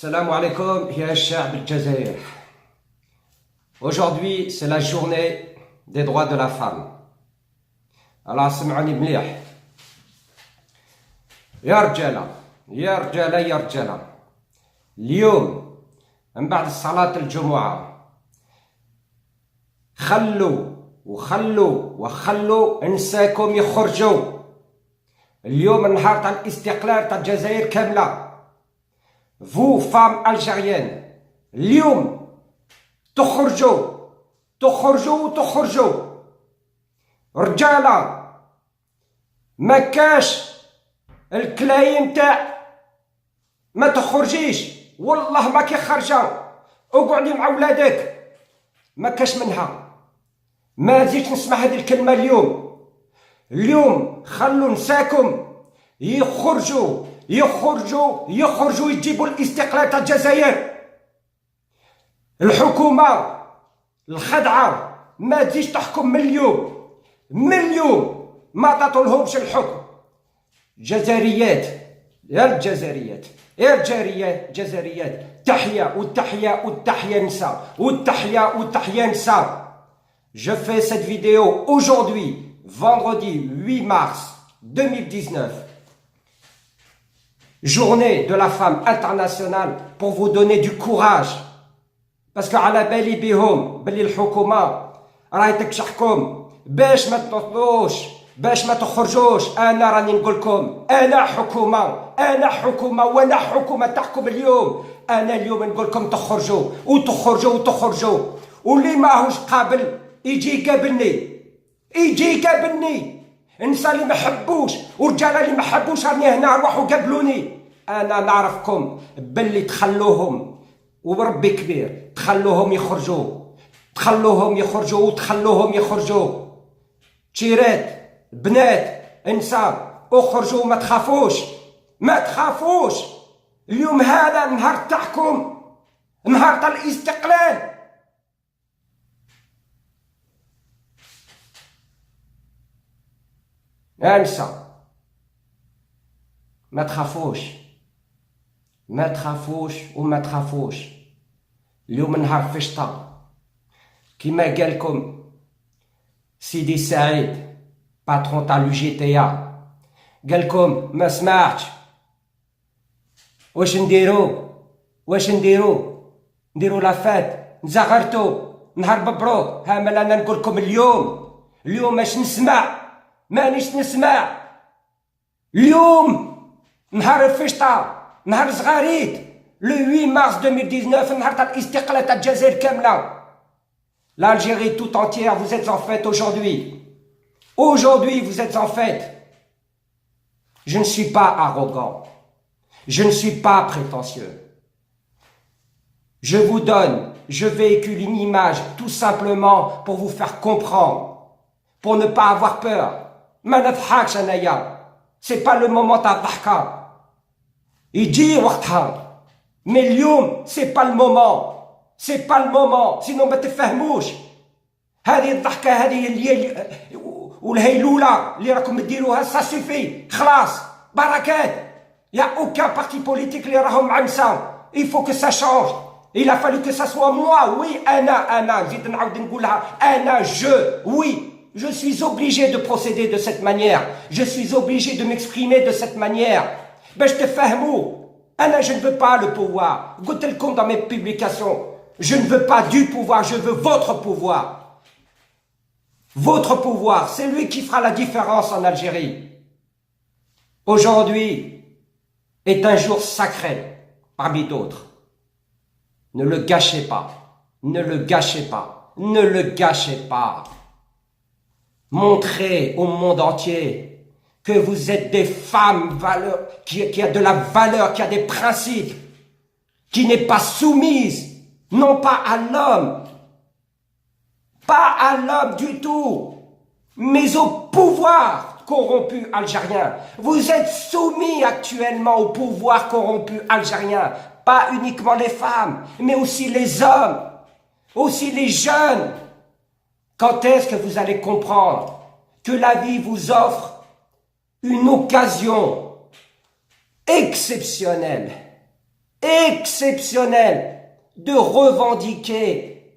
Salam alaikum, ya Sha'b al-Jazair. Aujourd'hui, c'est la journée des droits de la femme. Alors, سمعوني مليح. يا رجالة يا رجالة يا رجالة. اليوم من بعد صلاة الجمعة خلوا نساكم يخرجوا. اليوم النهار تاع الاستقلال تاع الجزائر كاملة. Vous, femmes algériennes, اليوم تخرجوا رجالة. ما كاش الكلايم تاع ما تخرجيش، والله ما كي خرجة، اقعدي مع ولادك، ما كاش منها. ما زيدش نسمع هذه الكلمة اليوم خلوا نساكم يخرجوا يجيبوا الاستقلال تاع الجزائر. الحكومة الخدعة ما تزيدش تحكم من اليوم ما تعطولهمش الحكم. جزائريات يا الجزائريات تحية نساء. Je fais cette vidéo aujourd'hui, vendredi 8 mars 2019, journée de la femme internationale, pour vous donner du courage. Parce que على بالي بهم باللي الحكومة راهي تكشحكم باش ما تنوضوش، باش ما تخرجوش. انا راني نقول لكم انا حكومة وانا حكومة تحكم اليوم. انا اليوم نقول لكم تخرجوا واللي ماهوش قابل يجي يقابلني. النساء اللي ما حبوش ورجاله اللي ما حبوش راني هنا، روحوا قابلوني. انا نعرفكم باللي تخلوهم، وربي كبير، تخلوهم يخرجوا. تشيرات بنات انسان اخرجوا، ما تخافوش. اليوم هذا نهار تاعكم، نهار تاع الاستقلال. انسى، ما تخافوش. اليوم نهار فشطة كما قالكم سيدي سعيد باترون تاع لو جي تي ا، قالكم ما سمعتش. واش نديرو لا فات، نزغرتو نهار مبروك. ها مالا انا نقول لكم اليوم مانيش نسمع. اليوم نهار الفشطة، نهار صغاريت، le 8 mars 2019، نهار تاع الاستقلال تاع الجزائر كاملة. L'Algérie tout entière, vous êtes en fête aujourd'hui. Aujourd'hui, vous êtes en fête. Je ne suis pas arrogant. Je ne suis pas prétentieux. Je véhicule une image tout simplement pour vous faire comprendre, pour ne pas avoir peur. ما نضحكش انايا، c'est pas le moment تاع الضحكة، يجي وقتها. mais اليوم c'est pas le moment، sinon ما تفهموش. هذه الضحكة هذه اللي والهيلولة اللي راكم ديروها ça suffit، خلاص بركات. y a aucun parti politique اللي راهم مع النساء. il faut que ça change. il a fallu que ça soit moi. oui أنا نزيد نعاود نقولها، أنا je suis obligé de procéder de cette manière. Je suis obligé de m'exprimer de cette manière. باش تفهموا. أنا je ne veux pas le pouvoir. قلت لكم dans mes publications, je ne veux pas du pouvoir, je veux votre pouvoir. Votre pouvoir, c'est lui qui fera la différence en Algérie. Aujourd'hui est un jour sacré parmi d'autres. Ne le gâchez pas. Montrez au monde entier que vous êtes des femmes qui a de la valeur, qui a des principes, qui n'est pas soumise, non pas à l'homme du tout, mais au pouvoir corrompu algérien. Vous êtes soumis actuellement au pouvoir corrompu algérien, pas uniquement les femmes, mais aussi les hommes, aussi les jeunes. Quand est-ce que vous allez comprendre que la vie vous offre une occasion exceptionnelle exceptionnel de revendiquer,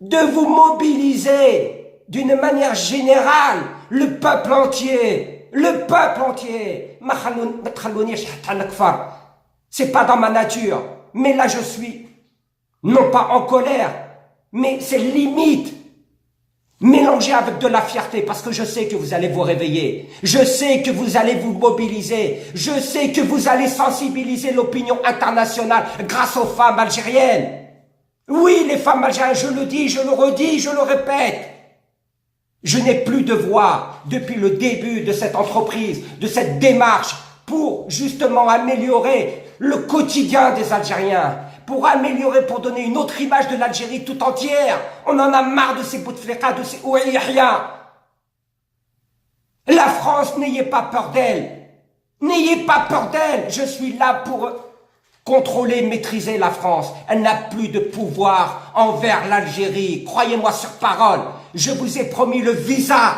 de vous mobiliser d'une manière générale, le peuple entier. C'est pas dans ma nature, mais là je suis, non pas en colère, mais c'est limite mélangé avec de la fierté, parce que je sais que vous allez vous réveiller, je sais que vous allez vous mobiliser, je sais que vous allez sensibiliser l'opinion internationale grâce aux femmes algériennes. Oui, les femmes algériennes, je le dis, je le redis, je le répète. Je n'ai plus de voix depuis le début de cette entreprise, de cette démarche pour justement améliorer le quotidien des Algériens, pour améliorer, pour donner une autre image de l'Algérie tout entière. On en a marre de ces Bouteflika, de ces Ouayyahia. La France, n'ayez pas peur d'elle. N'ayez pas peur d'elle. Je suis là pour contrôler, maîtriser la France. Elle n'a plus de pouvoir envers l'Algérie. Croyez-moi sur parole. Je vous ai promis le visa.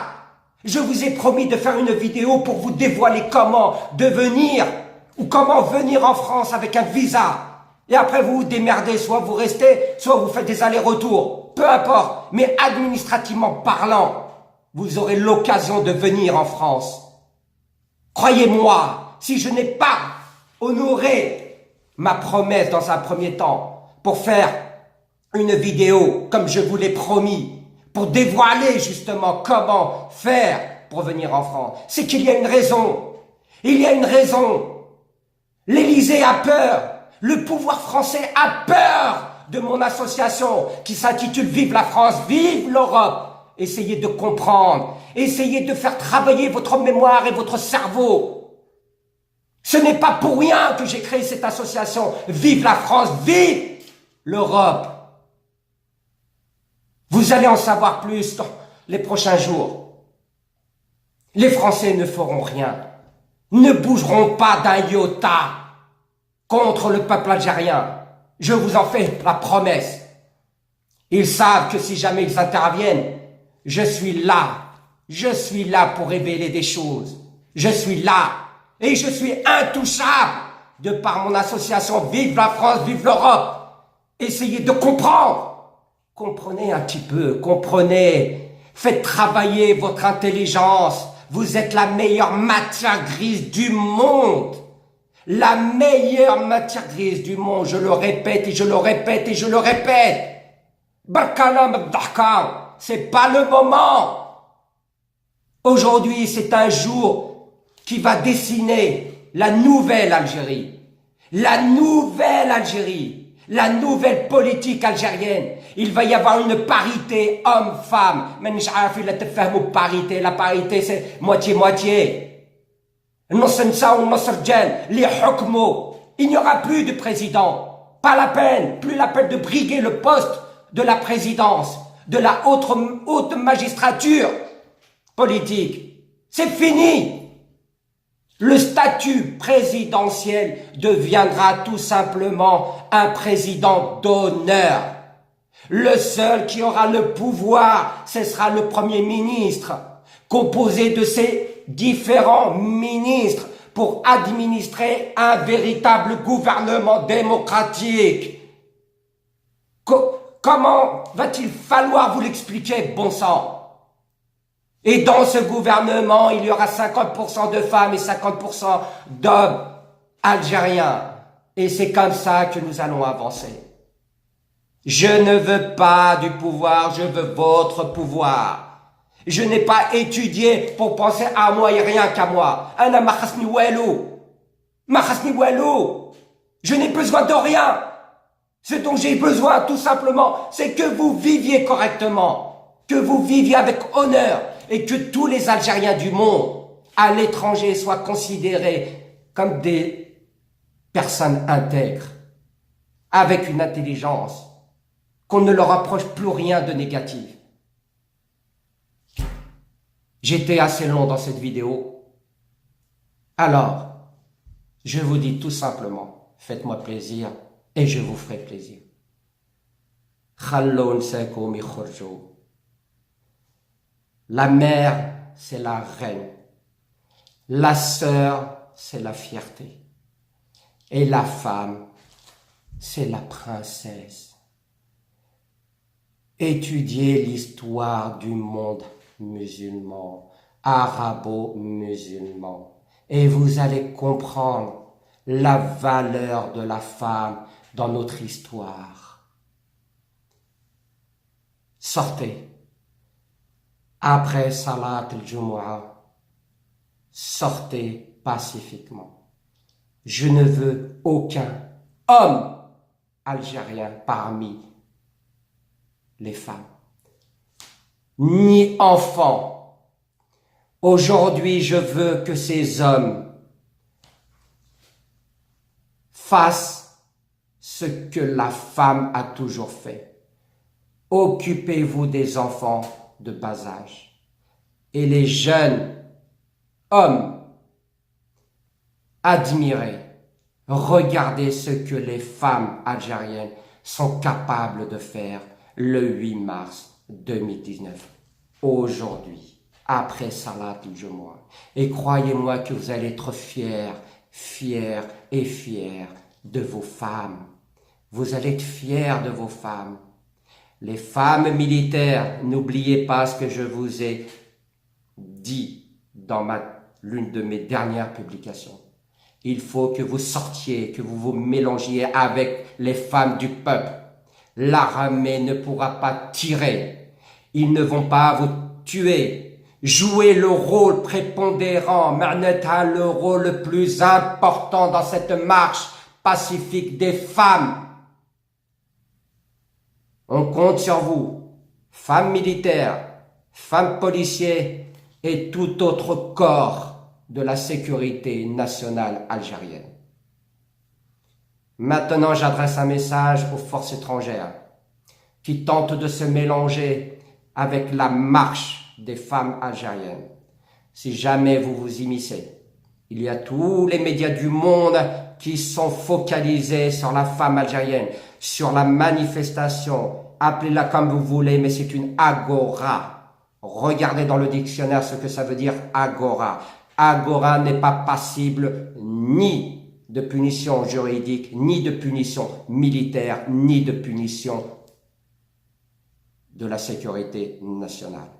Je vous ai promis de faire une vidéo pour vous dévoiler comment devenir ou comment venir en France avec un visa. Et après vous vous démerdez, soit vous restez, soit vous faites des allers-retours. Peu importe, mais administrativement parlant, vous aurez l'occasion de venir en France. Croyez-moi, si je n'ai pas honoré ma promesse dans un premier temps pour faire une vidéo comme je vous l'ai promis, pour dévoiler justement comment faire pour venir en France, c'est qu'il y a une raison. Il y a une raison. L'Élysée a peur. Le pouvoir français a peur de mon association qui s'intitule Vive la France, vive l'Europe. Essayez de comprendre. Essayez de faire travailler votre mémoire et votre cerveau. Ce n'est pas pour rien que j'ai créé cette association. Vive la France, vive l'Europe. Vous allez en savoir plus dans les prochains jours. Les Français ne feront rien, ne bougeront pas d'un iota contre le peuple algérien. Je vous en fais la promesse. Ils savent que si jamais ils interviennent, je suis là pour révéler des choses. Je suis là et je suis intouchable de par mon association Vive la France, vive l'Europe. Essayez de comprendre. Comprenez un petit peu, comprenez. Faites travailler votre intelligence. Vous êtes la meilleure matière grise du monde. La meilleure matière grise du monde. Je le répète et je le répète et je le répète. Barkana Mabdahka, c'est pas le moment. Aujourd'hui, c'est un jour qui va dessiner la nouvelle Algérie. La nouvelle Algérie. La nouvelle politique algérienne. Il va y avoir une parité homme-femme. Mais parité. La parité, c'est moitié-moitié. Il n'y aura plus de président. Pas la peine. Plus la peine de briguer le poste de la présidence, de la haute magistrature politique. C'est fini. Le statut présidentiel deviendra tout simplement un président d'honneur. Le seul qui aura le pouvoir, ce sera le Premier ministre, composé de ses différents ministres pour administrer un véritable gouvernement démocratique. Comment va-t-il falloir vous l'expliquer, bon sang? Et dans ce gouvernement, il y aura 50% de femmes et 50% d'hommes algériens. Et c'est comme ça que nous allons avancer. Je ne veux pas du pouvoir, je veux votre pouvoir. Je n'ai pas étudié pour penser à moi et rien qu'à moi. Ana ma khasni walou. Ma khasni walou. Je n'ai besoin de rien. Ce dont j'ai besoin, tout simplement, c'est que vous viviez correctement, que vous viviez avec honneur et que tous les Algériens du monde, à l'étranger, soient considérés comme des personnes intègres, avec une intelligence, qu'on ne leur approche plus rien de négatif. J'étais assez long dans cette vidéo. Alors, je vous dis tout simplement, faites-moi plaisir et je vous ferai plaisir. La mère, c'est la reine. La sœur, c'est la fierté. Et la femme, c'est la princesse. Étudiez l'histoire du monde musulman, arabo-musulman, et vous allez comprendre la valeur de la femme dans notre histoire. Sortez. Après Salat al-Jumu'ah, sortez pacifiquement. Je ne veux aucun homme algérien parmi les femmes, ni enfants. Aujourd'hui, je veux que ces hommes fassent ce que la femme a toujours fait. Occupez-vous des enfants de bas âge. Et les jeunes hommes, admirez, regardez ce que les femmes algériennes sont capables de faire le 8 mars 2019, aujourd'hui, après Salat al-Jumu'ah. Et croyez-moi que vous allez être fiers de vos femmes. Vous allez être fiers de vos femmes. Les femmes militaires, n'oubliez pas ce que je vous ai dit dans l'une de mes dernières publications. Il faut que vous sortiez, que vous vous mélangiez avec les femmes du peuple. L'armée ne pourra pas tirer. Ils ne vont pas vous tuer. Jouez le rôle prépondérant, le rôle le plus important dans cette marche pacifique des femmes. On compte sur vous, femmes militaires, femmes policiers et tout autre corps de la sécurité nationale algérienne. Maintenant, j'adresse un message aux forces étrangères qui tentent de se mélanger avec la marche des femmes algériennes. Si jamais vous vous immiscez, il y a tous les médias du monde qui sont focalisés sur la femme algérienne, sur la manifestation, appelez-la comme vous voulez, mais c'est une agora. Regardez dans le dictionnaire ce que ça veut dire agora. Agora n'est pas passible ni de punition juridique, ni de punition militaire, ni de punition de la sécurité nationale.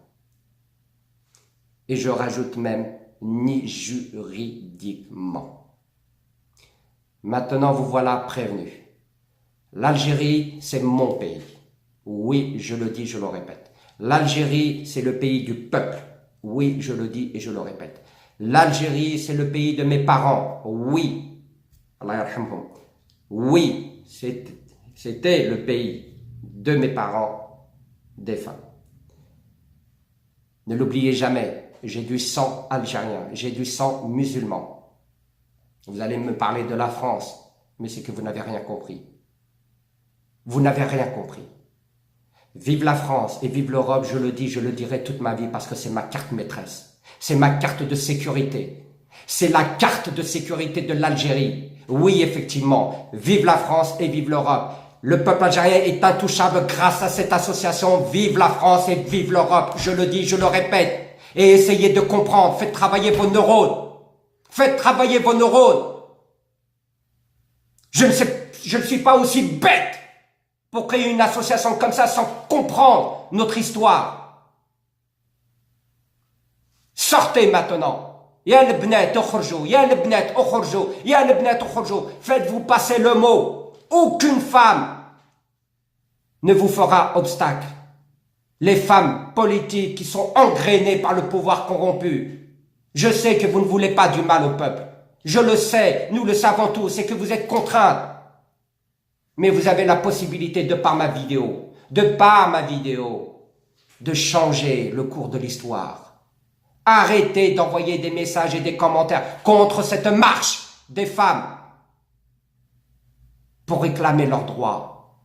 Et je rajoute même, ni juridiquement. Maintenant, vous voilà prévenu. L'Algérie, c'est mon pays. Oui, je le dis, je le répète. L'Algérie, c'est le pays du peuple. Oui, je le dis et je le répète. L'Algérie, c'est le pays de mes parents. Oui. Allah yarhamhum. Oui, c'était le pays de mes parents défunts. Ne l'oubliez jamais, j'ai du sang algérien, j'ai du sang musulman. Vous allez me parler de la France, mais c'est que vous n'avez rien compris. Vous n'avez rien compris. Vive la France et vive l'Europe, je le dis, je le dirai toute ma vie parce que c'est ma carte maîtresse. C'est ma carte de sécurité. C'est la carte de sécurité de l'Algérie. Oui, effectivement, vive la France et vive l'Europe. Le peuple algérien est intouchable grâce à cette association. Vive la France et vive l'Europe. Je le dis, je le répète. Et essayez de comprendre. Faites travailler vos neurones. Faites travailler vos neurones. Je ne suis pas aussi bête pour créer une association comme ça sans comprendre notre histoire. Sortez maintenant. Ya le bnet okhrjou, ya le bnet okhrjou, ya le bnet okhrjou. Faites-vous passer le mot. Aucune femme ne vous fera obstacle. Les femmes politiques qui sont engrainées par le pouvoir corrompu. Je sais que vous ne voulez pas du mal au peuple. Je le sais, nous le savons tous, c'est que vous êtes contraintes. Mais vous avez la possibilité, de par ma vidéo, de changer le cours de l'histoire. Arrêtez d'envoyer des messages et des commentaires contre cette marche des femmes pour réclamer leurs droits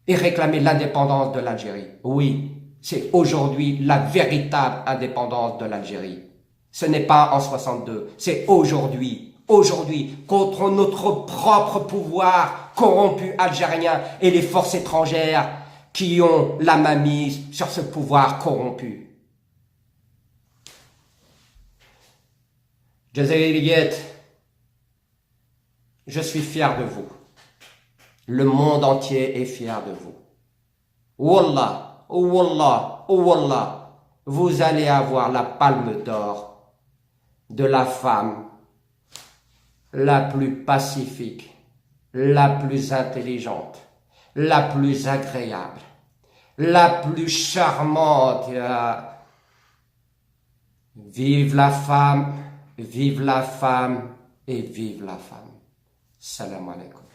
et réclamer l'indépendance de l'Algérie. Oui, c'est aujourd'hui la véritable indépendance de l'Algérie. Ce n'est pas en 62, c'est aujourd'hui, contre notre propre pouvoir corrompu algérien et les forces étrangères qui ont la mainmise sur ce pouvoir corrompu. Jazairiyet, je suis fier de vous. Le monde entier est fier de vous. Wallah, oh Wallah, oh Wallah, vous allez avoir la palme d'or de la femme la plus pacifique, la plus intelligente, la plus agréable, la plus charmante. Vive la femme, vive la femme et vive la femme. Salam alaikum.